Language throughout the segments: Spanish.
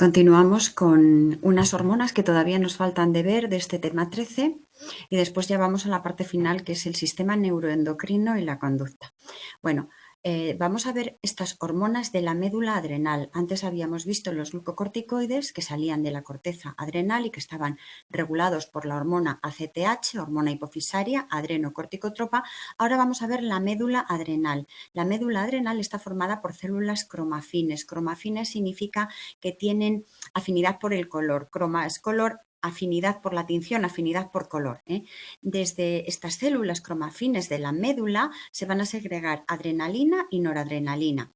Continuamos con unas hormonas que todavía nos faltan de ver de este tema 13 y después ya vamos a la parte final, que es el sistema neuroendocrino y la conducta. Bueno, vamos a ver estas hormonas de la médula adrenal. Antes habíamos visto los glucocorticoides que salían de la corteza adrenal y que estaban regulados por la hormona ACTH, hormona hipofisaria, adrenocorticotropa. Ahora vamos a ver la médula adrenal. La médula adrenal está formada por células cromafines. Cromafines significa que tienen afinidad por el color. Croma es color, afinidad por la tinción, afinidad por color. Desde estas células cromafines de la médula se van a segregar adrenalina y noradrenalina.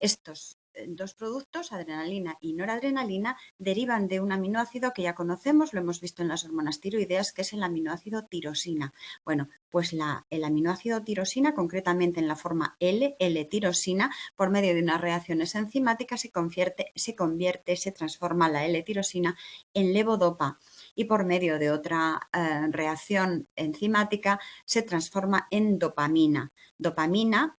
Estos dos productos, adrenalina y noradrenalina, derivan de un aminoácido que ya conocemos, lo hemos visto en las hormonas tiroideas, que es el aminoácido tirosina. Bueno, pues el aminoácido tirosina, concretamente en la forma L-tirosina, por medio de unas reacciones enzimáticas se transforma la L-tirosina en levodopa y por medio de otra reacción enzimática se transforma en dopamina. Dopamina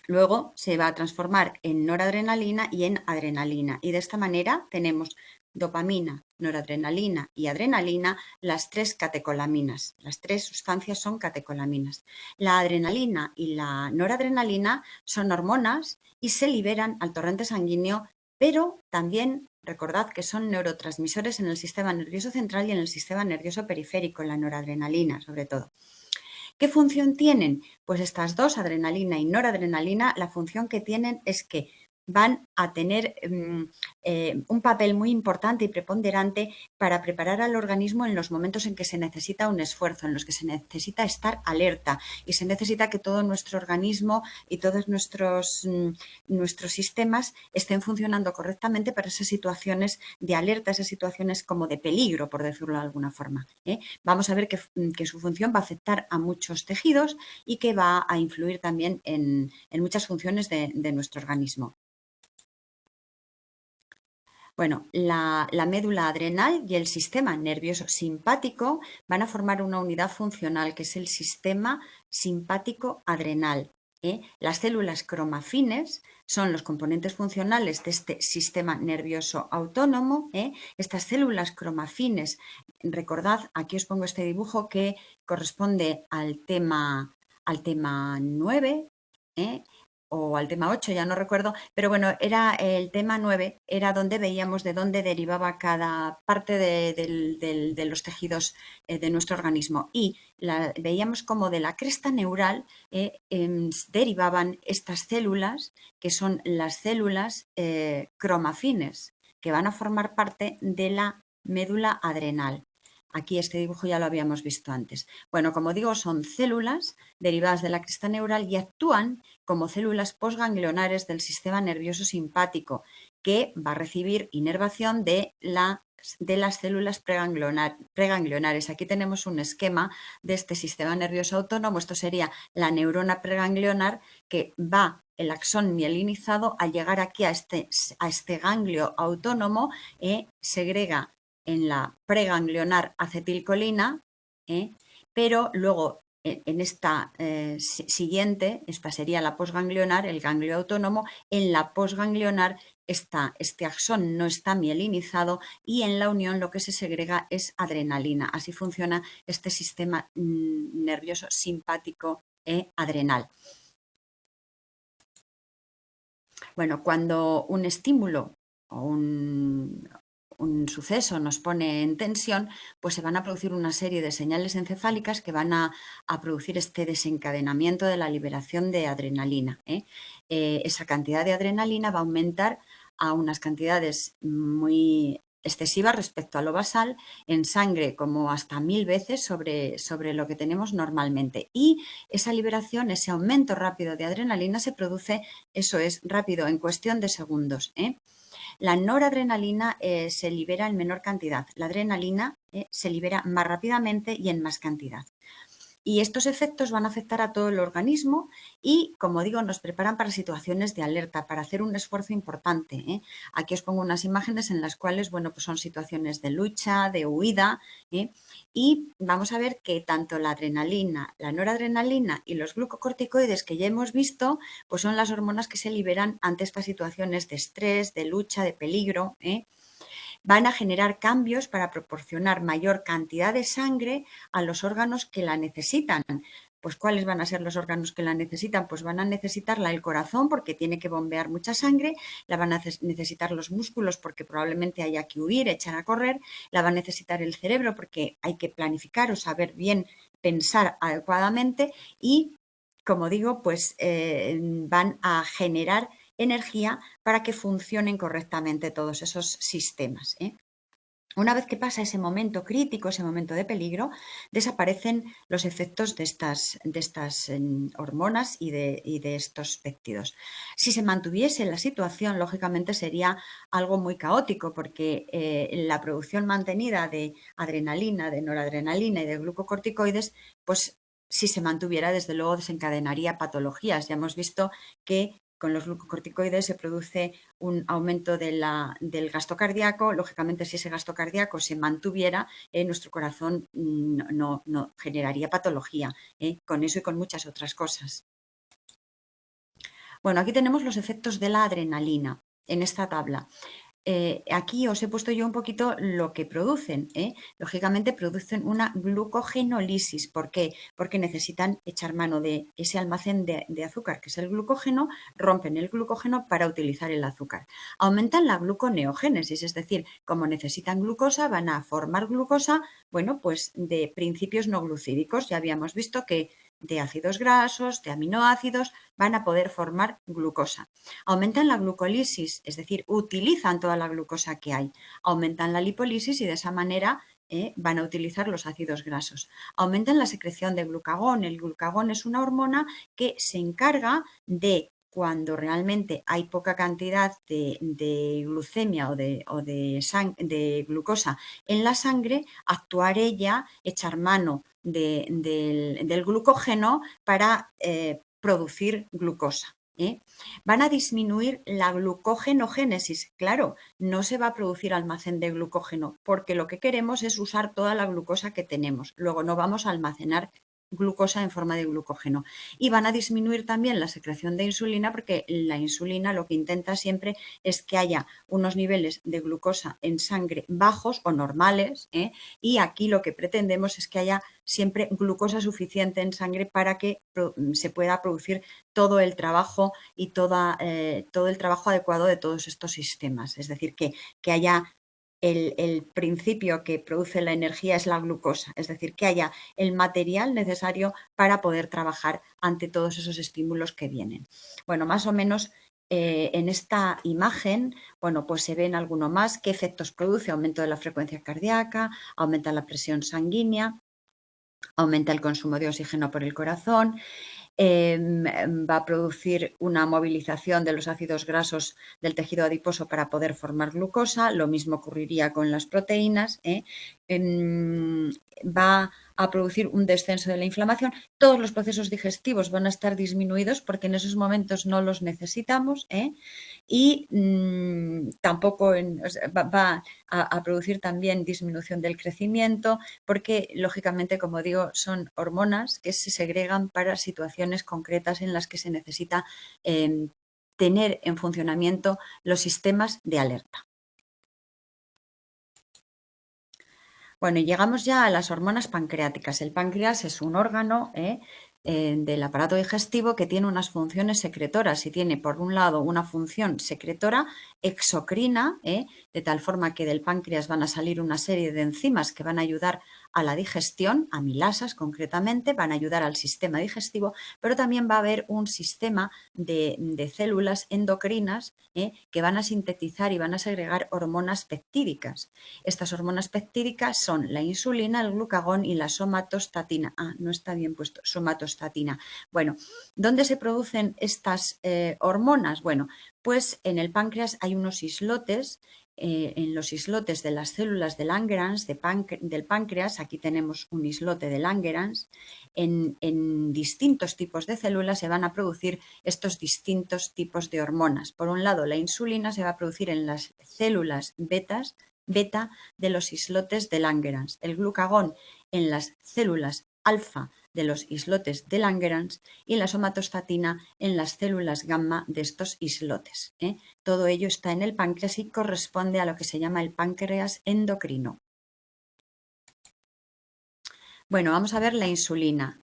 luego se va a transformar en noradrenalina y en adrenalina. Y de esta manera tenemos dopamina, noradrenalina y adrenalina, las tres catecolaminas. Las tres sustancias son catecolaminas. La adrenalina y la noradrenalina son hormonas y se liberan al torrente sanguíneo, pero también recordad que son neurotransmisores en el sistema nervioso central y en el sistema nervioso periférico, la noradrenalina sobre todo. ¿Qué función tienen? Pues estas dos, adrenalina y noradrenalina, la función que tienen es que van a tener un papel muy importante y preponderante para preparar al organismo en los momentos en que se necesita un esfuerzo, en los que se necesita estar alerta y se necesita que todo nuestro organismo y todos nuestros sistemas estén funcionando correctamente para esas situaciones de alerta, esas situaciones como de peligro, por decirlo de alguna forma. Vamos a ver que su función va a afectar a muchos tejidos y que va a influir también en muchas funciones de nuestro organismo. Bueno, la médula adrenal y el sistema nervioso simpático van a formar una unidad funcional que es el sistema simpático adrenal. Las células cromafines son los componentes funcionales de este sistema nervioso autónomo. Estas células cromafines, recordad, aquí os pongo este dibujo que corresponde al tema 9, o al tema 8, ya no recuerdo, pero bueno, era el tema 9, era donde veíamos de dónde derivaba cada parte de los tejidos de nuestro organismo y veíamos como de la cresta neural derivaban estas células, que son las células cromafines, que van a formar parte de la médula adrenal. Aquí este dibujo ya lo habíamos visto antes. Bueno, como digo, son células derivadas de la cresta neural y actúan como células postganglionares del sistema nervioso simpático, que va a recibir inervación de las células preganglionares. Aquí tenemos un esquema de este sistema nervioso autónomo. Esto sería la neurona preganglionar, que va el axón mielinizado a llegar aquí a este ganglio autónomo, segrega en la preganglionar acetilcolina, pero luego en esta siguiente, esta sería la posganglionar, el ganglio autónomo, en la posganglionar este axón no está mielinizado y en la unión lo que se segrega es adrenalina. Así funciona este sistema nervioso simpático adrenal. Bueno, cuando un estímulo o un suceso nos pone en tensión, pues se van a producir una serie de señales encefálicas que van a producir este desencadenamiento de la liberación de adrenalina. Esa cantidad de adrenalina va a aumentar a unas cantidades muy excesivas respecto a lo basal, en sangre como hasta 1000 veces sobre lo que tenemos normalmente. Y esa liberación, ese aumento rápido de adrenalina se produce, eso es, rápido, en cuestión de segundos. La noradrenalina se libera en menor cantidad, la adrenalina se libera más rápidamente y en más cantidad. Y estos efectos van a afectar a todo el organismo y, como digo, nos preparan para situaciones de alerta, para hacer un esfuerzo importante. Aquí os pongo unas imágenes en las cuales, bueno, pues son situaciones de lucha, de huida, y vamos a ver que tanto la adrenalina, la noradrenalina y los glucocorticoides que ya hemos visto, pues son las hormonas que se liberan ante estas situaciones de estrés, de lucha, de peligro. van a generar cambios para proporcionar mayor cantidad de sangre a los órganos que la necesitan. Pues ¿cuáles van a ser los órganos que la necesitan? Pues van a necesitarla el corazón porque tiene que bombear mucha sangre, la van a necesitar los músculos porque probablemente haya que huir, echar a correr, la va a necesitar el cerebro porque hay que planificar o saber bien pensar adecuadamente y, como digo, pues van a generar energía para que funcionen correctamente todos esos sistemas, ¿eh? Una vez que pasa ese momento crítico, ese momento de peligro, desaparecen los efectos de estas hormonas y de estos péptidos. Si se mantuviese la situación, lógicamente sería algo muy caótico porque la producción mantenida de adrenalina, de noradrenalina y de glucocorticoides, pues si se mantuviera, desde luego desencadenaría patologías. Ya hemos visto que con los glucocorticoides se produce un aumento del gasto cardíaco. Lógicamente, si ese gasto cardíaco se mantuviera, nuestro corazón no generaría patología, con eso y con muchas otras cosas. Bueno, aquí tenemos los efectos de la adrenalina en esta tabla. Aquí os he puesto yo un poquito lo que producen, ¿eh? Lógicamente producen una glucogenólisis. ¿Por qué? Porque necesitan echar mano de ese almacén de azúcar, que es el glucógeno, rompen el glucógeno para utilizar el azúcar. Aumentan la gluconeogénesis, es decir, como necesitan glucosa, van a formar glucosa, bueno, pues de principios no glucídicos. Ya habíamos visto que de ácidos grasos, de aminoácidos, van a poder formar glucosa. Aumentan la glucólisis, es decir, utilizan toda la glucosa que hay. Aumentan la lipólisis y de esa manera van a utilizar los ácidos grasos. Aumentan la secreción de glucagón. El glucagón es una hormona que se encarga de, cuando realmente hay poca cantidad de glucemia de glucosa en la sangre, actuar ella, echar mano del glucógeno para producir glucosa. Van a disminuir la glucogenogénesis. Claro, no se va a producir almacén de glucógeno porque lo que queremos es usar toda la glucosa que tenemos. Luego no vamos a almacenar glucosa en forma de glucógeno. Y van a disminuir también la secreción de insulina porque la insulina lo que intenta siempre es que haya unos niveles de glucosa en sangre bajos o normales, y aquí lo que pretendemos es que haya siempre glucosa suficiente en sangre para que se pueda producir todo el trabajo y todo el trabajo adecuado de todos estos sistemas. Es decir, que haya el principio que produce la energía es la glucosa, es decir, que haya el material necesario para poder trabajar ante todos esos estímulos que vienen. Bueno, más o menos en esta imagen, bueno, pues se ven alguno más. ¿Qué efectos produce? Aumento de la frecuencia cardíaca, aumenta la presión sanguínea, aumenta el consumo de oxígeno por el corazón, va a producir una movilización de los ácidos grasos del tejido adiposo para poder formar glucosa. Lo mismo ocurriría con las proteínas. Va a producir un descenso de la inflamación. Todos los procesos digestivos van a estar disminuidos porque en esos momentos no los necesitamos, y tampoco va a producir también disminución del crecimiento porque, lógicamente, como digo, son hormonas que se segregan para situaciones concretas en las que se necesita tener en funcionamiento los sistemas de alerta. Bueno, y llegamos ya a las hormonas pancreáticas. El páncreas es un órgano del aparato digestivo que tiene unas funciones secretoras y tiene, por un lado, una función secretora exocrina, de tal forma que del páncreas van a salir una serie de enzimas que van a ayudar a la digestión, amilasas concretamente, van a ayudar al sistema digestivo, pero también va a haber un sistema de células endocrinas que van a sintetizar y van a segregar hormonas peptídicas. Estas hormonas peptídicas son la insulina, el glucagón y la somatostatina. Ah, no está bien puesto, somatostatina. Bueno, ¿dónde se producen estas hormonas? Bueno, pues en el páncreas hay unos islotes. En los islotes de las células de Langerhans del páncreas, aquí tenemos un islote de Langerhans, en distintos tipos de células se van a producir estos distintos tipos de hormonas. Por un lado, la insulina se va a producir en las células beta de los islotes de Langerhans, el glucagón en las células alfa de los islotes de Langerhans y la somatostatina en las células gamma de estos islotes. Todo ello está en el páncreas y corresponde a lo que se llama el páncreas endocrino. Bueno, vamos a ver la insulina.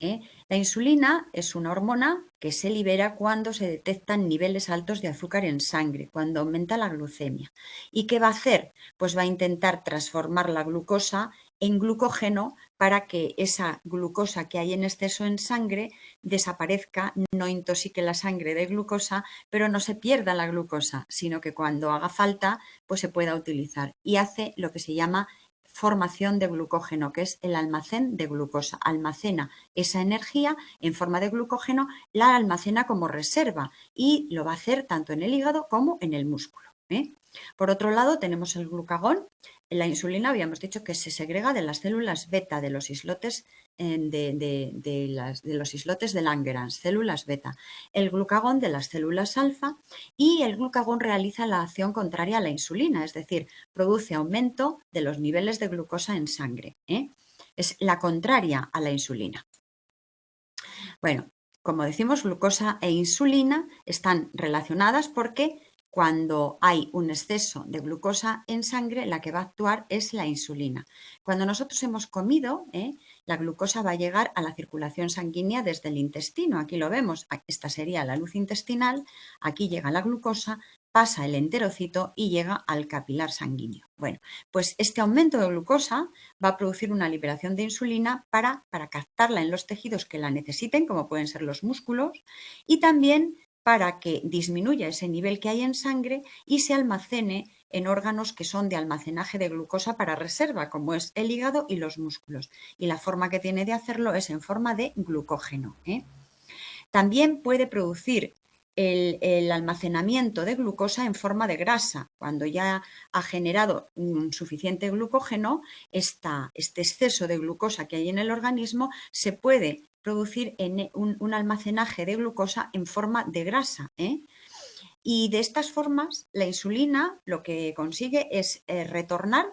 La insulina es una hormona que se libera cuando se detectan niveles altos de azúcar en sangre, cuando aumenta la glucemia. ¿Y qué va a hacer? Pues va a intentar transformar la glucosa en glucógeno para que esa glucosa que hay en exceso en sangre desaparezca, no intoxique la sangre de glucosa, pero no se pierda la glucosa, sino que cuando haga falta, pues se pueda utilizar. Y hace lo que se llama formación de glucógeno, que es el almacén de glucosa. Almacena esa energía en forma de glucógeno, la almacena como reserva y lo va a hacer tanto en el hígado como en el músculo. Por otro lado, tenemos el glucagón. La insulina habíamos dicho que se segrega de las células beta de los islotes de los islotes de Langerhans, células beta, el glucagón de las células alfa, y el glucagón realiza la acción contraria a la insulina, es decir, produce aumento de los niveles de glucosa en sangre. Es la contraria a la insulina. Bueno, como decimos, glucosa e insulina están relacionadas porque cuando hay un exceso de glucosa en sangre, la que va a actuar es la insulina. Cuando nosotros hemos comido, la glucosa va a llegar a la circulación sanguínea desde el intestino. Aquí lo vemos, esta sería la luz intestinal, aquí llega la glucosa, pasa el enterocito y llega al capilar sanguíneo. Bueno, pues este aumento de glucosa va a producir una liberación de insulina para captarla en los tejidos que la necesiten, como pueden ser los músculos, y también para que disminuya ese nivel que hay en sangre y se almacene en órganos que son de almacenaje de glucosa para reserva, como es el hígado y los músculos. Y la forma que tiene de hacerlo es en forma de glucógeno. También puede producir el almacenamiento de glucosa en forma de grasa. Cuando ya ha generado un suficiente glucógeno, este exceso de glucosa que hay en el organismo se puede producir en un almacenaje de glucosa en forma de grasa. Y de estas formas, la insulina lo que consigue es retornar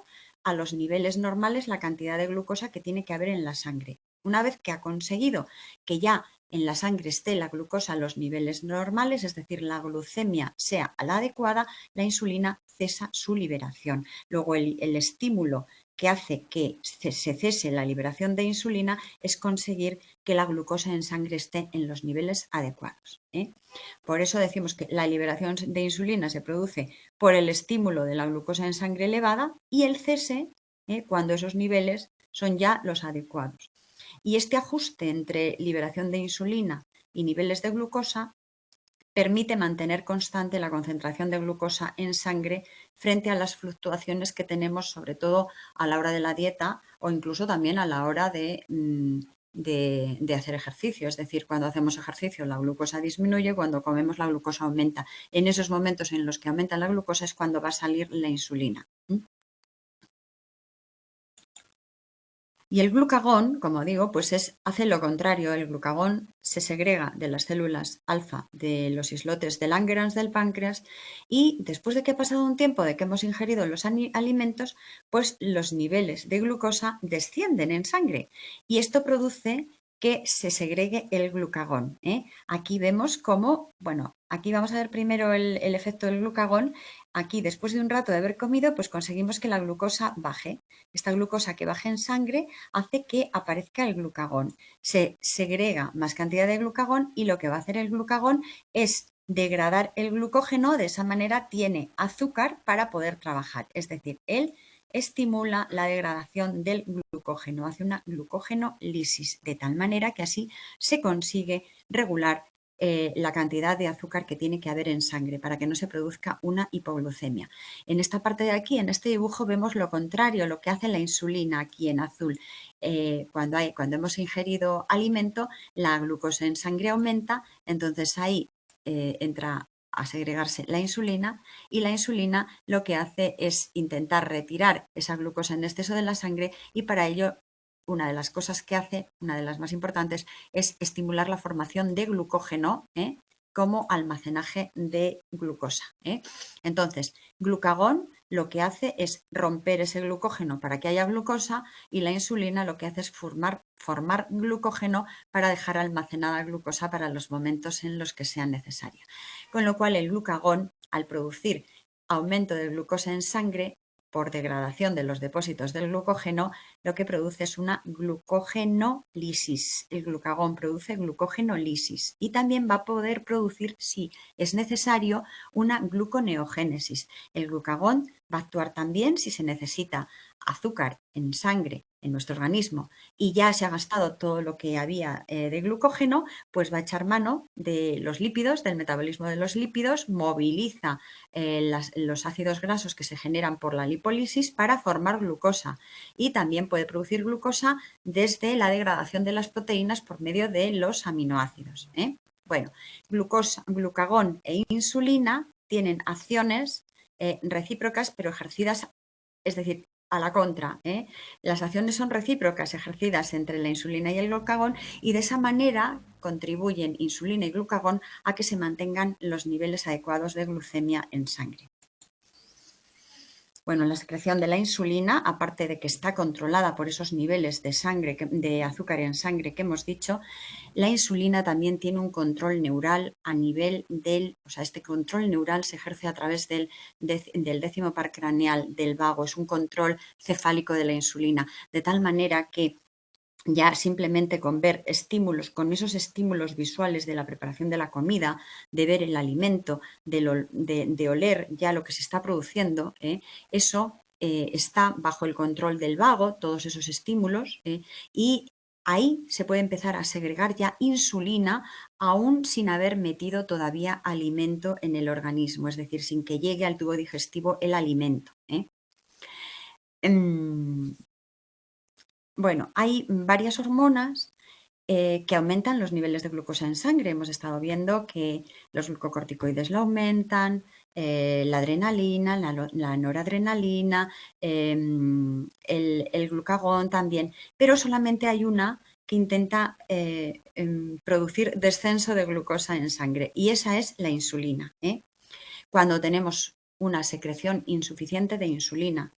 a los niveles normales la cantidad de glucosa que tiene que haber en la sangre. Una vez que ha conseguido que ya en la sangre esté la glucosa a los niveles normales, es decir, la glucemia sea a la adecuada, la insulina cesa su liberación. Luego el estímulo que hace que se cese la liberación de insulina es conseguir que la glucosa en sangre esté en los niveles adecuados. Por eso decimos que la liberación de insulina se produce por el estímulo de la glucosa en sangre elevada y el cese cuando esos niveles son ya los adecuados. Y este ajuste entre liberación de insulina y niveles de glucosa permite mantener constante la concentración de glucosa en sangre frente a las fluctuaciones que tenemos, sobre todo a la hora de la dieta o incluso también a la hora de hacer ejercicio. Es decir, cuando hacemos ejercicio la glucosa disminuye, cuando comemos la glucosa aumenta. En esos momentos en los que aumenta la glucosa es cuando va a salir la insulina. Y el glucagón, como digo, pues hace lo contrario. El glucagón se segrega de las células alfa de los islotes de Langerhans del páncreas y después de que ha pasado un tiempo de que hemos ingerido los alimentos, pues los niveles de glucosa descienden en sangre y esto produce que se segregue el glucagón. Aquí vemos cómo, bueno, aquí vamos a ver primero el efecto del glucagón. Aquí, después de un rato de haber comido, pues conseguimos que la glucosa baje. Esta glucosa que baje en sangre hace que aparezca el glucagón. Se segrega más cantidad de glucagón y lo que va a hacer el glucagón es degradar el glucógeno, de esa manera tiene azúcar para poder trabajar. Es decir, él estimula la degradación del glucógeno, hace una glucógenolisis, de tal manera que así se consigue regular la cantidad de azúcar que tiene que haber en sangre para que no se produzca una hipoglucemia. En esta parte de aquí, en este dibujo, vemos lo contrario, lo que hace la insulina aquí en azul. Cuando hemos ingerido alimento, la glucosa en sangre aumenta, entonces ahí entra a segregarse la insulina y la insulina lo que hace es intentar retirar esa glucosa en exceso de la sangre y para ello una de las cosas que hace, una de las más importantes, es estimular la formación de glucógeno como almacenaje de glucosa. Entonces, glucagón lo que hace es romper ese glucógeno para que haya glucosa y la insulina lo que hace es formar glucógeno para dejar almacenada glucosa para los momentos en los que sea necesaria. Con lo cual, el glucagón, al producir aumento de glucosa en sangre, por degradación de los depósitos del glucógeno, lo que produce es una glucogenólisis. El glucagón produce glucogenólisis y también va a poder producir, si es necesario, una gluconeogénesis. El glucagón va a actuar también si se necesita azúcar en sangre en nuestro organismo y ya se ha gastado todo lo que había de glucógeno, pues va a echar mano de los lípidos, del metabolismo de los lípidos, moviliza los ácidos grasos que se generan por la lipólisis para formar glucosa y también puede producir glucosa desde la degradación de las proteínas por medio de los aminoácidos. Bueno, glucagón e insulina tienen acciones recíprocas pero ejercidas, es decir, a la contra. Las acciones son recíprocas ejercidas entre la insulina y el glucagón y de esa manera contribuyen insulina y glucagón a que se mantengan los niveles adecuados de glucemia en sangre. Bueno, la secreción de la insulina, aparte de que está controlada por esos niveles de sangre, de azúcar en sangre que hemos dicho, la insulina también tiene un control neural a nivel este control neural se ejerce a través del décimo par craneal del vago, es un control cefálico de la insulina, de tal manera que ya simplemente con ver estímulos, con esos estímulos visuales de la preparación de la comida, de ver el alimento, de oler ya lo que se está produciendo, eso está bajo el control del vago, todos esos estímulos, y ahí se puede empezar a segregar ya insulina aún sin haber metido todavía alimento en el organismo, es decir, sin que llegue al tubo digestivo el alimento. Bueno, hay varias hormonas que aumentan los niveles de glucosa en sangre. Hemos estado viendo que los glucocorticoides lo aumentan, la adrenalina, la noradrenalina, el glucagón también, pero solamente hay una que intenta producir descenso de glucosa en sangre y esa es la insulina. Cuando tenemos una secreción insuficiente de insulina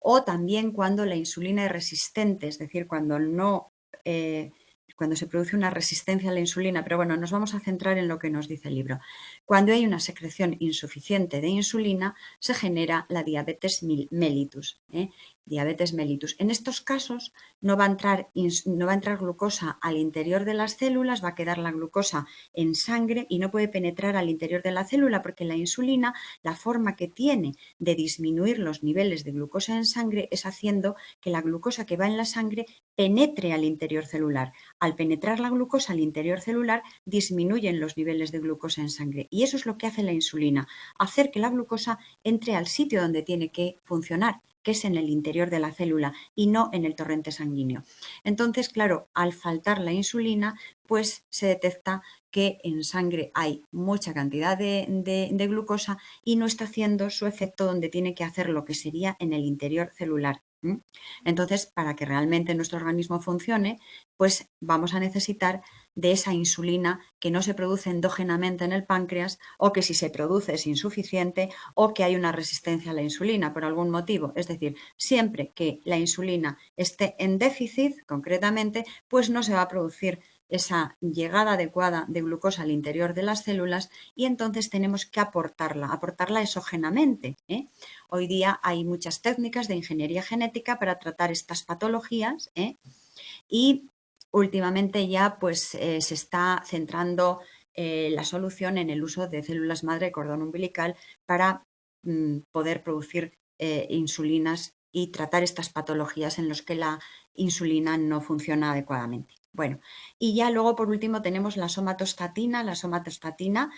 o también cuando la insulina es resistente, es decir, cuando se produce una resistencia a la insulina, pero bueno, nos vamos a centrar en lo que nos dice el libro. Cuando hay una secreción insuficiente de insulina, se genera la diabetes mellitus. Diabetes mellitus. En estos casos no va a entrar glucosa al interior de las células, va a quedar la glucosa en sangre y no puede penetrar al interior de la célula porque la insulina, la forma que tiene de disminuir los niveles de glucosa en sangre es haciendo que la glucosa que va en la sangre penetre al interior celular. Al penetrar la glucosa al interior celular, disminuyen los niveles de glucosa en sangre y eso es lo que hace la insulina, hacer que la glucosa entre al sitio donde tiene que funcionar, que es en el interior de la célula y no en el torrente sanguíneo. Entonces, claro, al faltar la insulina, pues se detecta que en sangre hay mucha cantidad de glucosa y no está haciendo su efecto donde tiene que hacer lo que sería en el interior celular. Entonces, para que realmente nuestro organismo funcione, pues vamos a necesitar de esa insulina que no se produce endógenamente en el páncreas o que si se produce es insuficiente o que hay una resistencia a la insulina por algún motivo. Es decir, siempre que la insulina esté en déficit, concretamente, pues no se va a producir esa llegada adecuada de glucosa al interior de las células y entonces tenemos que aportarla exógenamente. Hoy día hay muchas técnicas de ingeniería genética para tratar estas patologías y últimamente ya pues se está centrando la solución en el uso de células madre de cordón umbilical para poder producir insulinas y tratar estas patologías en las que la insulina no funciona adecuadamente. Bueno, y ya luego por último tenemos la somatostatina. La somatostatina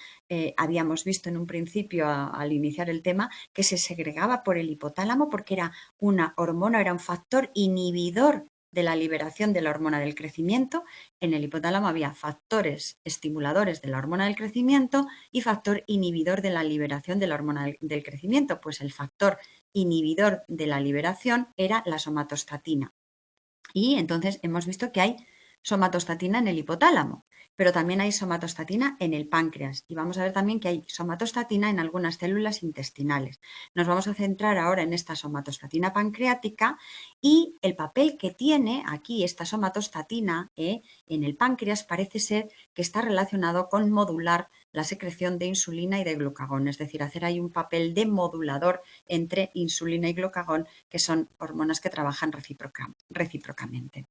habíamos visto en un principio al iniciar el tema que se segregaba por el hipotálamo porque era una hormona, era un factor inhibidor de la liberación de la hormona del crecimiento. En el hipotálamo había factores estimuladores de la hormona del crecimiento y factor inhibidor de la liberación de la hormona del crecimiento. Pues el factor inhibidor de la liberación era la somatostatina. Y entonces hemos visto que hay somatostatina en el hipotálamo. pero también hay somatostatina en el páncreas y vamos a ver también que hay somatostatina en algunas células intestinales. Nos vamos a centrar ahora en esta somatostatina pancreática y el papel que tiene aquí esta somatostatina en el páncreas parece ser que está relacionado con modular la secreción de insulina y de glucagón, es decir, hacer ahí un papel de modulador entre insulina y glucagón, que son hormonas que trabajan recíprocamente.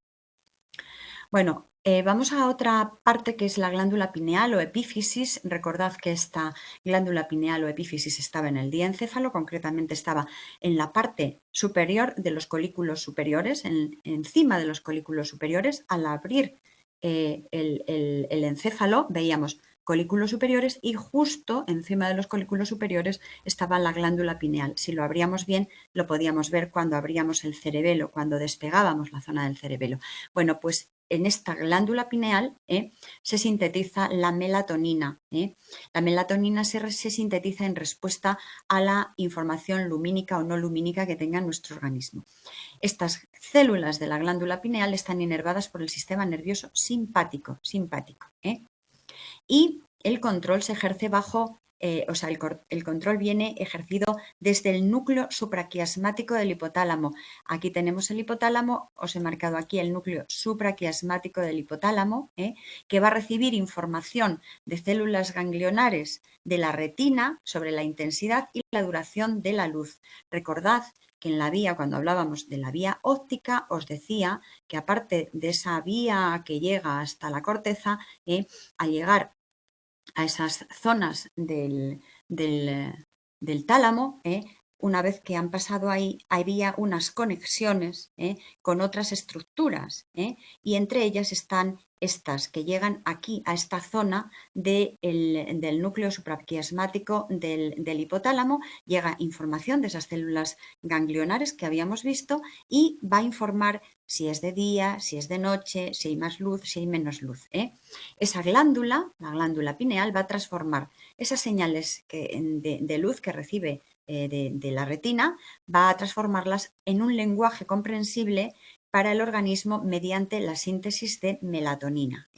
Bueno, vamos a otra parte que es la glándula pineal o epífisis. Recordad que esta glándula pineal o epífisis estaba en el diencéfalo, concretamente estaba en la parte superior de los colículos superiores, encima de los colículos superiores. Al abrir el encéfalo veíamos colículos superiores y justo encima de los colículos superiores estaba la glándula pineal. Si lo abríamos bien, lo podíamos ver cuando abríamos el cerebelo, cuando despegábamos la zona del cerebelo. Bueno, pues en esta glándula pineal se sintetiza la melatonina. La melatonina se sintetiza en respuesta a la información lumínica o no lumínica que tenga nuestro organismo. Estas células de la glándula pineal están inervadas por el sistema nervioso simpático. Y el control se ejerce el control viene ejercido desde el núcleo supraquiasmático del hipotálamo. Aquí tenemos el hipotálamo, os he marcado aquí el núcleo supraquiasmático del hipotálamo, que va a recibir información de células ganglionares de la retina sobre la intensidad y la duración de la luz. Recordad que en la vía, cuando hablábamos de la vía óptica, os decía que aparte de esa vía que llega hasta la corteza, al llegar a esas zonas del tálamo, una vez que han pasado ahí, había unas conexiones con otras estructuras y entre ellas están estas que llegan aquí a esta zona del núcleo supraquiasmático del hipotálamo. Llega información de esas células ganglionares que habíamos visto y va a informar si es de día, si es de noche, si hay más luz, si hay menos luz. Esa glándula, la glándula pineal, va a transformar esas señales de luz que recibe de la retina, va a transformarlas en un lenguaje comprensible para el organismo mediante la síntesis de melatonina.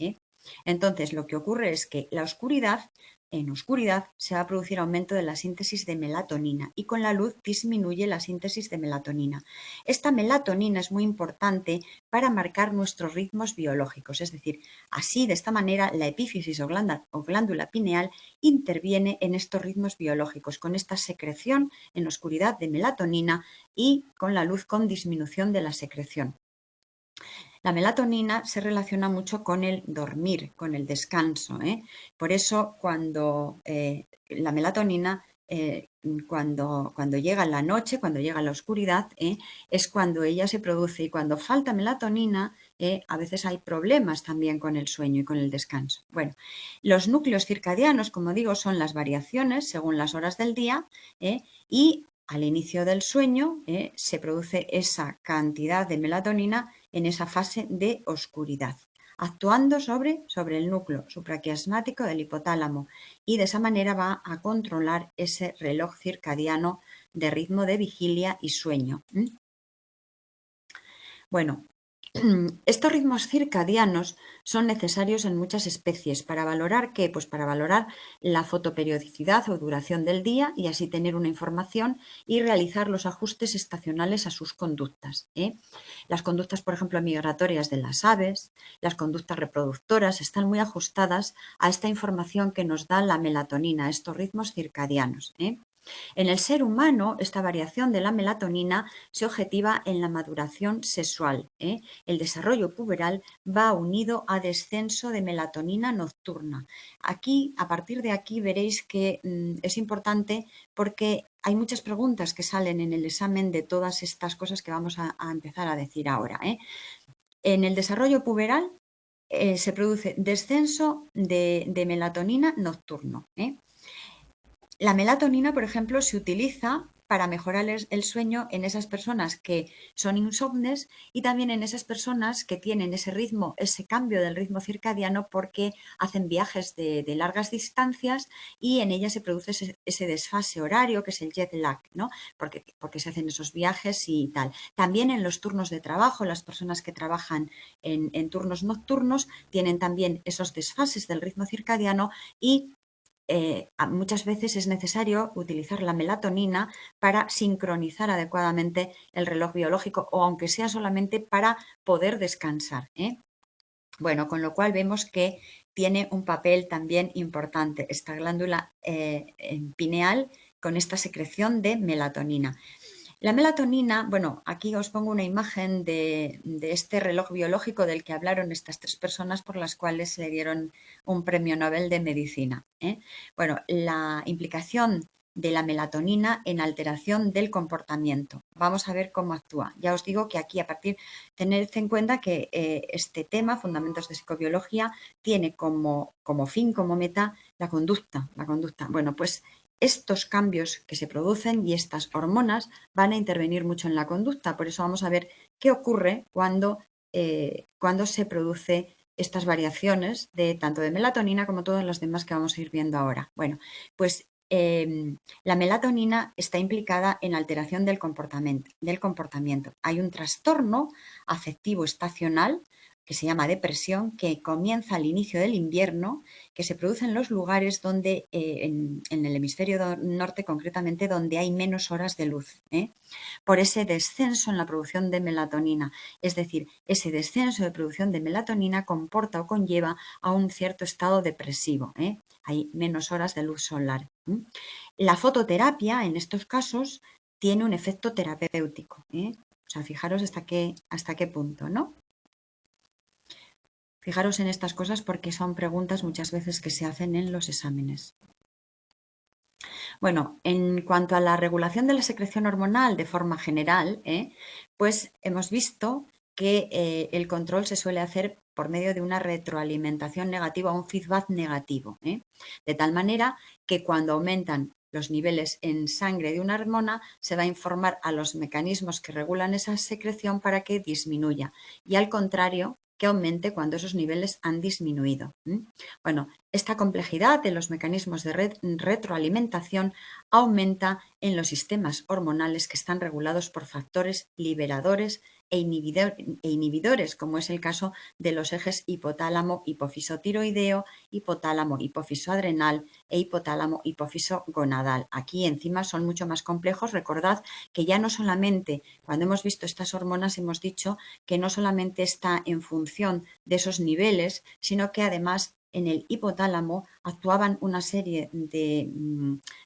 Entonces, lo que ocurre es que en oscuridad se va a producir aumento de la síntesis de melatonina y con la luz disminuye la síntesis de melatonina. Esta melatonina es muy importante para marcar nuestros ritmos biológicos, es decir, así de esta manera la epífisis o glándula pineal interviene en estos ritmos biológicos con esta secreción en oscuridad de melatonina y con la luz con disminución de la secreción. La melatonina se relaciona mucho con el dormir, con el descanso. Por eso cuando la melatonina, cuando llega la noche, cuando llega la oscuridad, es cuando ella se produce y cuando falta melatonina, a veces hay problemas también con el sueño y con el descanso. Bueno, los núcleos circadianos, como digo, son las variaciones según las horas del día y al inicio del sueño se produce esa cantidad de melatonina en esa fase de oscuridad, actuando sobre el núcleo supraquiasmático del hipotálamo y de esa manera va a controlar ese reloj circadiano de ritmo de vigilia y sueño. Bueno, estos ritmos circadianos son necesarios en muchas especies. ¿Para valorar qué? Pues para valorar la fotoperiodicidad o duración del día y así tener una información y realizar los ajustes estacionales a sus conductas. Las conductas, por ejemplo, migratorias de las aves, las conductas reproductoras están muy ajustadas a esta información que nos da la melatonina, estos ritmos circadianos. En el ser humano, esta variación de la melatonina se objetiva en la maduración sexual. El desarrollo puberal va unido a descenso de melatonina nocturna. Aquí, a partir de aquí, veréis que es importante porque hay muchas preguntas que salen en el examen de todas estas cosas que vamos a empezar a decir ahora. En el desarrollo puberal se produce descenso de melatonina nocturno. La melatonina, por ejemplo, se utiliza para mejorar el sueño en esas personas que son insomnes y también en esas personas que tienen ese ritmo, ese cambio del ritmo circadiano porque hacen viajes de largas distancias y en ellas se produce ese desfase horario que es el jet lag, ¿no? Porque se hacen esos viajes y tal. También en los turnos de trabajo, las personas que trabajan en turnos nocturnos tienen también esos desfases del ritmo circadiano y muchas veces es necesario utilizar la melatonina para sincronizar adecuadamente el reloj biológico o aunque sea solamente para poder descansar, ¿eh? Bueno, con lo cual vemos que tiene un papel también importante esta glándula pineal con esta secreción de melatonina. La melatonina, bueno, aquí os pongo una imagen de este reloj biológico del que hablaron estas tres personas por las cuales le dieron un premio Nobel de Medicina, ¿eh? Bueno, la implicación de la melatonina en alteración del comportamiento. Vamos a ver cómo actúa. Ya os digo que aquí tened en cuenta que este tema, Fundamentos de Psicobiología, tiene como fin, como meta, la conducta. Bueno, pues estos cambios que se producen y estas hormonas van a intervenir mucho en la conducta. Por eso vamos a ver qué ocurre cuando se produce estas variaciones de tanto de melatonina como todas las demás que vamos a ir viendo ahora. Bueno, pues la melatonina está implicada en alteración del comportamiento. Hay un trastorno afectivo estacional que se llama depresión, que comienza al inicio del invierno, que se produce en los lugares donde, en el hemisferio norte concretamente, donde hay menos horas de luz, por ese descenso en la producción de melatonina. Es decir, ese descenso de producción de melatonina comporta o conlleva a un cierto estado depresivo, hay menos horas de luz solar. La fototerapia, en estos casos, tiene un efecto terapéutico, o sea, fijaros hasta qué punto, ¿no? Fijaros en estas cosas porque son preguntas muchas veces que se hacen en los exámenes. Bueno, en cuanto a la regulación de la secreción hormonal de forma general, pues hemos visto que el control se suele hacer por medio de una retroalimentación negativa, un feedback negativo, de tal manera que cuando aumentan los niveles en sangre de una hormona, se va a informar a los mecanismos que regulan esa secreción para que disminuya. Y al contrario, que aumente cuando esos niveles han disminuido. Bueno, esta complejidad de los mecanismos de retroalimentación aumenta en los sistemas hormonales que están regulados por factores liberadores e inhibidores, como es el caso de los ejes hipotálamo hipófiso tiroideo, hipotálamo hipófiso adrenal e hipotálamo hipófiso gonadal. Aquí encima son mucho más complejos. Recordad que ya no solamente cuando hemos visto estas hormonas hemos dicho que no solamente está en función de esos niveles, sino que además en el hipotálamo actuaban una serie de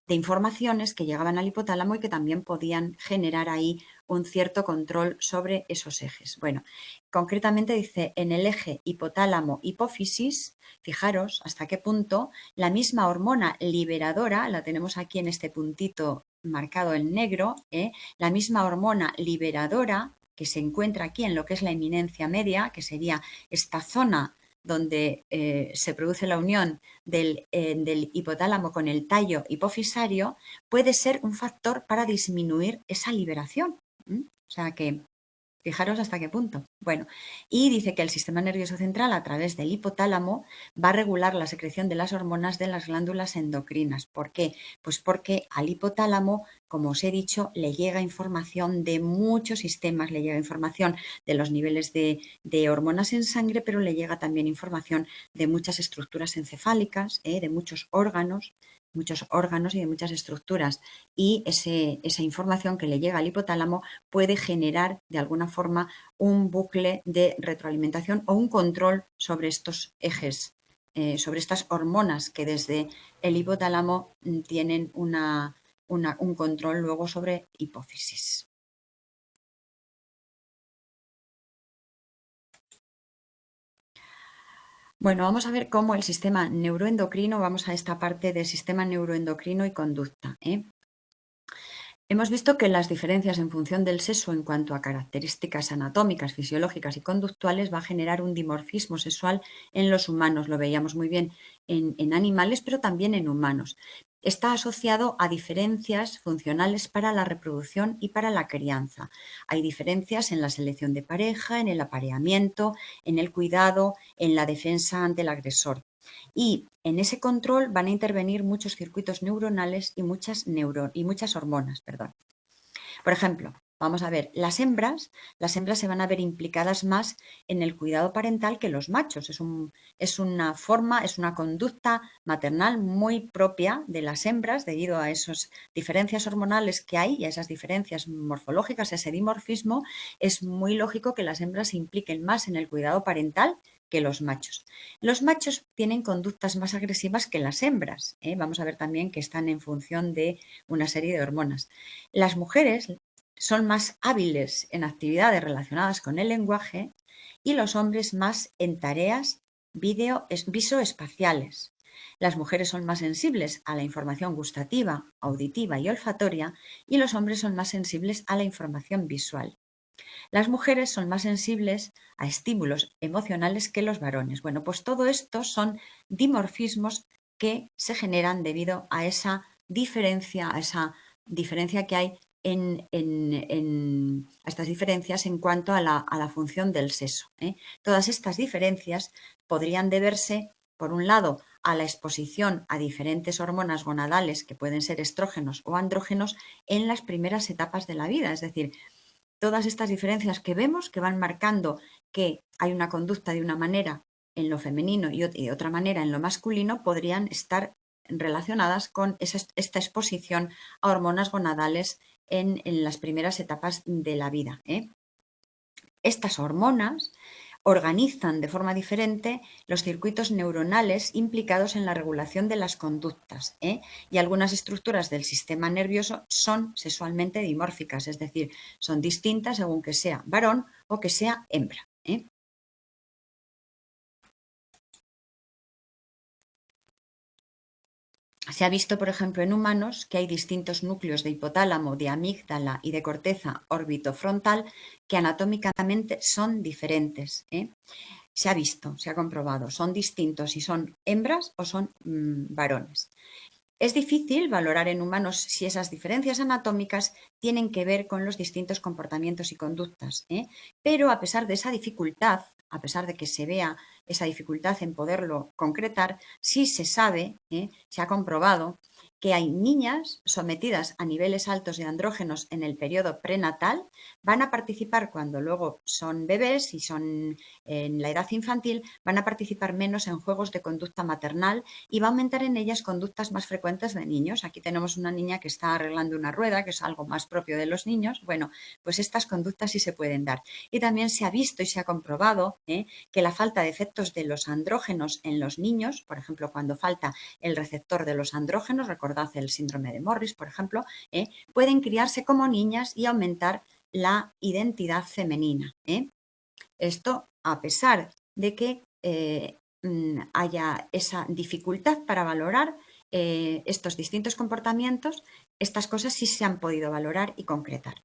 informaciones que llegaban al hipotálamo y que también podían generar ahí un cierto control sobre esos ejes. Bueno, concretamente dice en el eje hipotálamo-hipófisis, fijaros hasta qué punto la misma hormona liberadora, la tenemos aquí en este puntito marcado en negro, la misma hormona liberadora que se encuentra aquí en lo que es la eminencia media, que sería esta zona donde se produce la unión del hipotálamo con el tallo hipofisario, puede ser un factor para disminuir esa liberación. O sea que fijaros hasta qué punto. Bueno, y dice que el sistema nervioso central a través del hipotálamo va a regular la secreción de las hormonas de las glándulas endocrinas. ¿Por qué? Pues porque al hipotálamo, como os he dicho, le llega información de muchos sistemas, le llega información de los niveles de hormonas en sangre, pero le llega también información de muchas estructuras encefálicas, de muchos órganos y de muchas estructuras. Y esa información que le llega al hipotálamo puede generar de alguna forma un bucle de retroalimentación o un control sobre estos ejes, sobre estas hormonas que desde el hipotálamo tienen un control luego sobre hipófisis. Bueno, vamos a ver cómo el sistema neuroendocrino, vamos a esta parte del sistema neuroendocrino y conducta. Hemos visto que las diferencias en función del sexo en cuanto a características anatómicas, fisiológicas y conductuales va a generar un dimorfismo sexual en los humanos. Lo veíamos muy bien en animales, pero también en humanos. está asociado a diferencias funcionales para la reproducción y para la crianza. Hay diferencias en la selección de pareja, en el apareamiento, en el cuidado, en la defensa ante el agresor. Y en ese control van a intervenir muchos circuitos neuronales y muchas hormonas, perdón. Por ejemplo, vamos a ver, las hembras se van a ver implicadas más en el cuidado parental que los machos. Es una forma, es una conducta maternal muy propia de las hembras debido a esas diferencias hormonales que hay y a esas diferencias morfológicas, ese dimorfismo. Es muy lógico que las hembras se impliquen más en el cuidado parental que los machos. Los machos tienen conductas más agresivas que las hembras. Vamos a ver también que están en función de una serie de hormonas. Las mujeres son más hábiles en actividades relacionadas con el lenguaje y los hombres más en tareas visoespaciales. Las mujeres son más sensibles a la información gustativa, auditiva y olfatoria y los hombres son más sensibles a la información visual. Las mujeres son más sensibles a estímulos emocionales que los varones. Bueno, pues todo esto son dimorfismos que se generan debido a esa diferencia que hay a estas diferencias en cuanto a la función del sexo. Todas estas diferencias podrían deberse, por un lado, a la exposición a diferentes hormonas gonadales que pueden ser estrógenos o andrógenos en las primeras etapas de la vida. Es decir, todas estas diferencias que vemos que van marcando que hay una conducta de una manera en lo femenino y de otra manera en lo masculino podrían estar relacionadas con esta exposición a hormonas gonadales en las primeras etapas de la vida. Estas hormonas organizan de forma diferente los circuitos neuronales implicados en la regulación de las conductas, y algunas estructuras del sistema nervioso son sexualmente dimórficas, es decir, son distintas según que sea varón o que sea hembra. Se ha visto, por ejemplo, en humanos que hay distintos núcleos de hipotálamo, de amígdala y de corteza orbitofrontal que anatómicamente son diferentes. Se ha visto, se ha comprobado, son distintos si son hembras o son varones. Es difícil valorar en humanos si esas diferencias anatómicas tienen que ver con los distintos comportamientos y conductas, pero a pesar de esa dificultad, a pesar de que se vea esa dificultad en poderlo concretar, sí se sabe, se ha comprobado que hay niñas sometidas a niveles altos de andrógenos en el periodo prenatal, van a participar cuando luego son bebés y son en la edad infantil, van a participar menos en juegos de conducta maternal y va a aumentar en ellas conductas más frecuentes de niños. Aquí tenemos una niña que está arreglando una rueda, que es algo más propio de los niños. Bueno, pues estas conductas sí se pueden dar. Y también se ha visto y se ha comprobado que la falta de efectos de los andrógenos en los niños, por ejemplo, cuando falta el receptor de los andrógenos, recordad el síndrome de Morris, por ejemplo, pueden criarse como niñas y aumentar la identidad femenina. Esto a pesar de que haya esa dificultad para valorar estos distintos comportamientos, estas cosas sí se han podido valorar y concretar.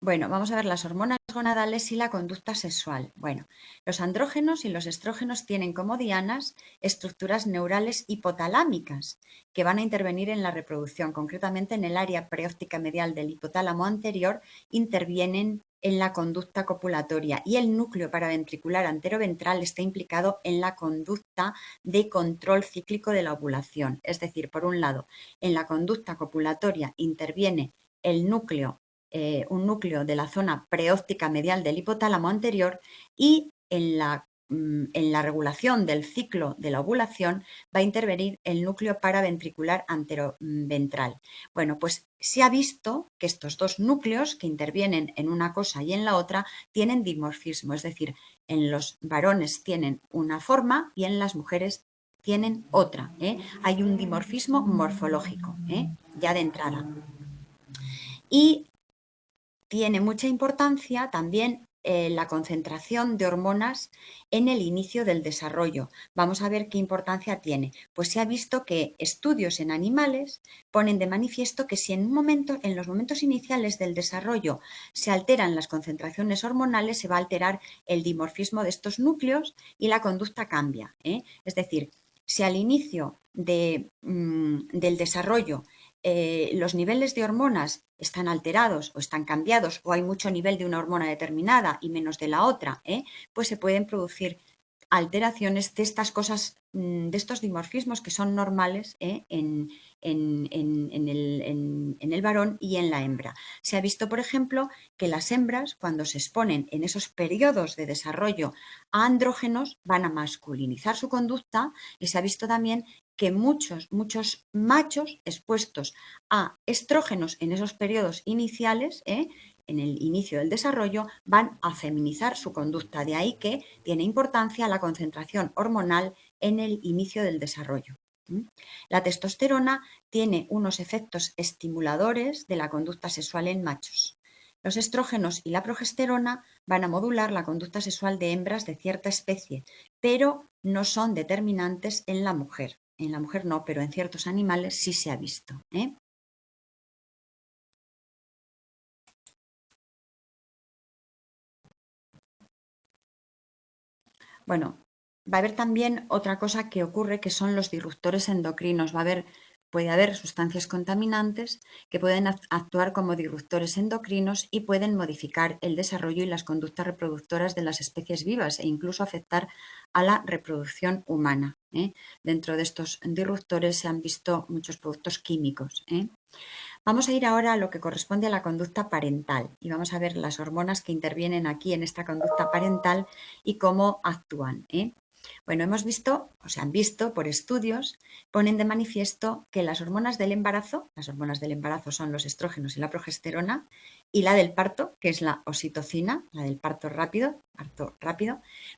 Bueno, vamos a ver las hormonas gonadales y la conducta sexual. Bueno, los andrógenos y los estrógenos tienen como dianas estructuras neurales hipotalámicas que van a intervenir en la reproducción. Concretamente en el área preóptica medial del hipotálamo anterior intervienen en la conducta copulatoria y el núcleo paraventricular anteroventral está implicado en la conducta de control cíclico de la ovulación. Es decir, por un lado, en la conducta copulatoria interviene el núcleo un núcleo de la zona preóptica medial del hipotálamo anterior y en la regulación del ciclo de la ovulación va a intervenir el núcleo paraventricular anteroventral. Bueno, pues se ha visto que estos dos núcleos que intervienen en una cosa y en la otra tienen dimorfismo, es decir, en los varones tienen una forma y en las mujeres tienen otra. Hay un dimorfismo morfológico, ya de entrada. Y tiene mucha importancia también la concentración de hormonas en el inicio del desarrollo. Vamos a ver qué importancia tiene. Pues se ha visto que estudios en animales ponen de manifiesto que si en los momentos iniciales del desarrollo se alteran las concentraciones hormonales, se va a alterar el dimorfismo de estos núcleos y la conducta cambia. Es decir, si al inicio del desarrollo los niveles de hormonas están alterados o están cambiados o hay mucho nivel de una hormona determinada y menos de la otra, pues se pueden producir alteraciones de estas cosas, de estos dimorfismos que son normales en el varón y en la hembra. Se ha visto, por ejemplo, que las hembras, cuando se exponen en esos periodos de desarrollo a andrógenos, van a masculinizar su conducta, y se ha visto también que muchos machos expuestos a estrógenos en esos periodos iniciales, en el inicio del desarrollo, van a feminizar su conducta. De ahí que tiene importancia la concentración hormonal en el inicio del desarrollo. La testosterona tiene unos efectos estimuladores de la conducta sexual en machos. Los estrógenos y la progesterona van a modular la conducta sexual de hembras de cierta especie, pero no son determinantes en la mujer. En la mujer no, pero en ciertos animales sí se ha visto. Bueno, va a haber también otra cosa que ocurre, que son los disruptores endocrinos. Puede haber sustancias contaminantes que pueden actuar como disruptores endocrinos y pueden modificar el desarrollo y las conductas reproductoras de las especies vivas e incluso afectar a la reproducción humana. Dentro de estos disruptores se han visto muchos productos químicos. Vamos a ir ahora a lo que corresponde a la conducta parental y vamos a ver las hormonas que intervienen aquí en esta conducta parental y cómo actúan. Bueno, hemos visto, o se han visto por estudios, ponen de manifiesto que las hormonas del embarazo son los estrógenos y la progesterona, y la del parto, que es la oxitocina, la del parto rápido,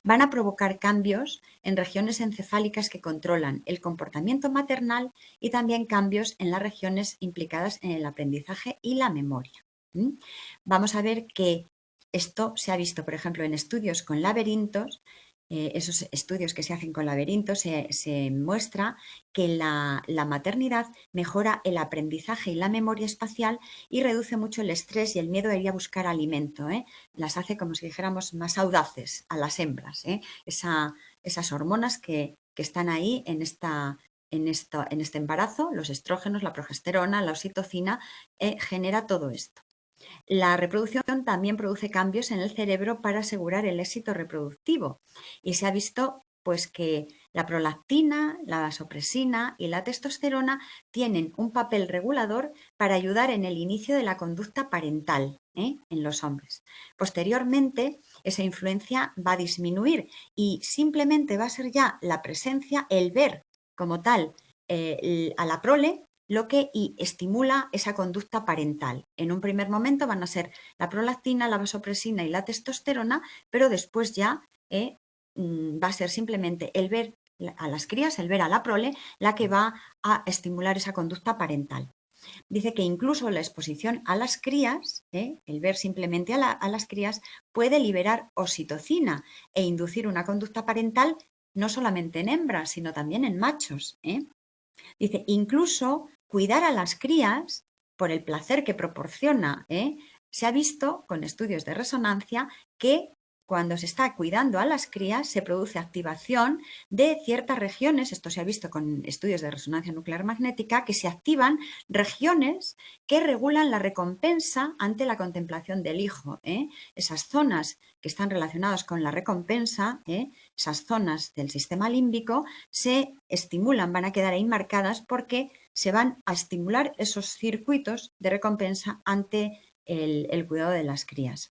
van a provocar cambios en regiones encefálicas que controlan el comportamiento maternal y también cambios en las regiones implicadas en el aprendizaje y la memoria. Vamos a ver que esto se ha visto, por ejemplo, en estudios con laberintos. Esos estudios que se hacen con laberintos se muestra que la maternidad mejora el aprendizaje y la memoria espacial y reduce mucho el estrés y el miedo a ir a buscar alimento. Las hace, como si dijéramos, más audaces a las hembras. Esas hormonas que están ahí en este embarazo, los estrógenos, la progesterona, la oxitocina, genera todo esto. La reproducción también produce cambios en el cerebro para asegurar el éxito reproductivo, y se ha visto pues que la prolactina, la vasopresina y la testosterona tienen un papel regulador para ayudar en el inicio de la conducta parental en los hombres. Posteriormente, esa influencia va a disminuir y simplemente va a ser ya la presencia, el ver como tal a la prole, lo que estimula esa conducta parental. En un primer momento van a ser la prolactina, la vasopresina y la testosterona, pero después ya va a ser simplemente el ver a las crías, el ver a la prole, la que va a estimular esa conducta parental. Dice que incluso la exposición a las crías, el ver simplemente a las crías, puede liberar oxitocina e inducir una conducta parental no solamente en hembras, sino también en machos. Dice, incluso cuidar a las crías por el placer que proporciona. Se ha visto con estudios de resonancia que cuando se está cuidando a las crías se produce activación de ciertas regiones, esto se ha visto con estudios de resonancia nuclear magnética, que se activan regiones que regulan la recompensa ante la contemplación del hijo. Esas zonas que están relacionadas con la recompensa, esas zonas del sistema límbico, se estimulan, van a quedar ahí marcadas porque se van a estimular esos circuitos de recompensa ante el cuidado de las crías.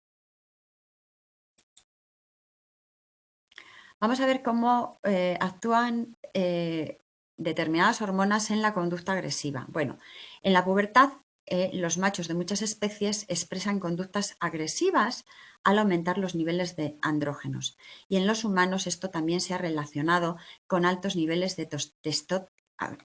Vamos a ver cómo actúan determinadas hormonas en la conducta agresiva. Bueno, en la pubertad los machos de muchas especies expresan conductas agresivas al aumentar los niveles de andrógenos. Y en los humanos esto también se ha relacionado con altos niveles de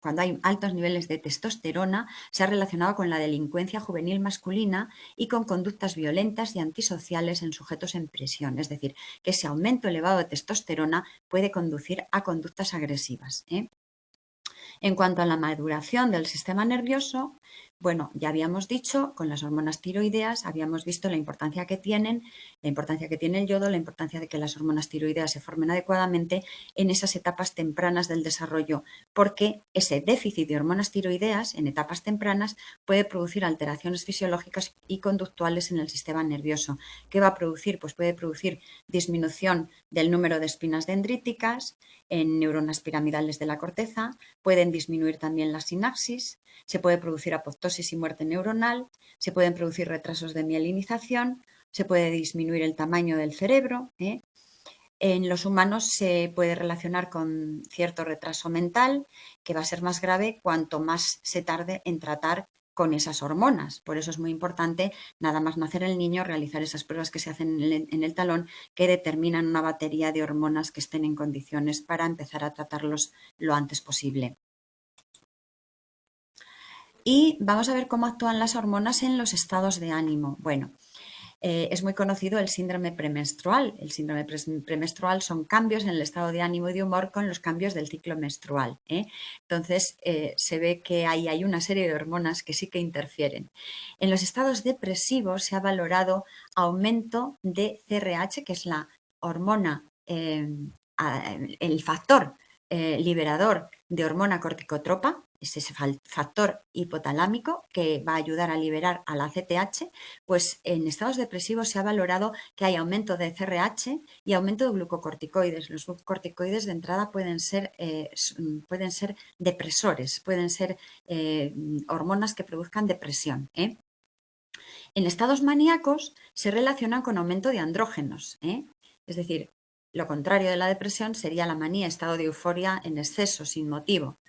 cuando hay altos niveles de testosterona, se ha relacionado con la delincuencia juvenil masculina y con conductas violentas y antisociales en sujetos en prisión. Es decir, que ese aumento elevado de testosterona puede conducir a conductas agresivas. En cuanto a la maduración del sistema nervioso, bueno, ya habíamos dicho, con las hormonas tiroideas habíamos visto la importancia que tienen, la importancia que tiene el yodo, la importancia de que las hormonas tiroideas se formen adecuadamente en esas etapas tempranas del desarrollo, porque ese déficit de hormonas tiroideas en etapas tempranas puede producir alteraciones fisiológicas y conductuales en el sistema nervioso. ¿Qué va a producir? Pues puede producir disminución del número de espinas dendríticas en neuronas piramidales de la corteza, pueden disminuir también la sinapsis, se puede producir apoptosis y muerte neuronal, se pueden producir retrasos de mielinización, se puede disminuir el tamaño del cerebro. En los humanos se puede relacionar con cierto retraso mental, que va a ser más grave cuanto más se tarde en tratar con esas hormonas. Por eso es muy importante, nada más nacer el niño, realizar esas pruebas que se hacen en el talón que determinan una batería de hormonas que estén en condiciones para empezar a tratarlos lo antes posible. Y vamos a ver cómo actúan las hormonas en los estados de ánimo. Bueno, es muy conocido el síndrome premenstrual. El síndrome premenstrual son cambios en el estado de ánimo y de humor con los cambios del ciclo menstrual. Entonces, se ve que ahí hay una serie de hormonas que sí que interfieren. En los estados depresivos se ha valorado aumento de CRH, que es la hormona, el factor liberador de hormona corticotropa, es ese factor hipotalámico que va a ayudar a liberar a la CTH, pues en estados depresivos se ha valorado que hay aumento de CRH y aumento de glucocorticoides. Los glucocorticoides de entrada pueden ser depresores, pueden ser hormonas que produzcan depresión. En estados maníacos se relacionan con aumento de andrógenos. Es decir, lo contrario de la depresión sería la manía, estado de euforia en exceso, sin motivo.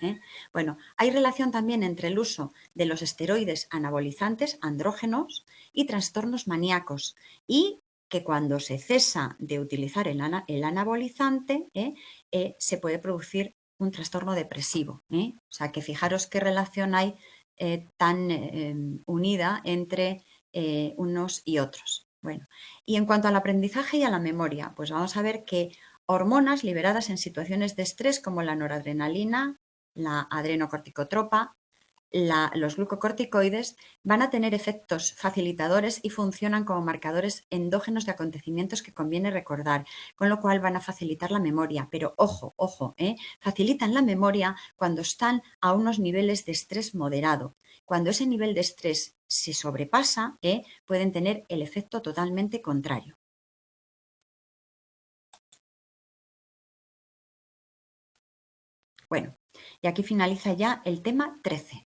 Bueno, hay relación también entre el uso de los esteroides anabolizantes, andrógenos, y trastornos maníacos. Y que cuando se cesa de utilizar el anabolizante, se puede producir un trastorno depresivo. O sea, que fijaros qué relación hay tan unida entre unos y otros. Bueno, y en cuanto al aprendizaje y a la memoria, pues vamos a ver que hormonas liberadas en situaciones de estrés como la noradrenalina, la adrenocorticotropa, los glucocorticoides van a tener efectos facilitadores y funcionan como marcadores endógenos de acontecimientos que conviene recordar, con lo cual van a facilitar la memoria. Pero ojo, ojo, facilitan la memoria cuando están a unos niveles de estrés moderado. Cuando ese nivel de estrés se sobrepasa, pueden tener el efecto totalmente contrario. Bueno, y aquí finaliza ya el tema 13.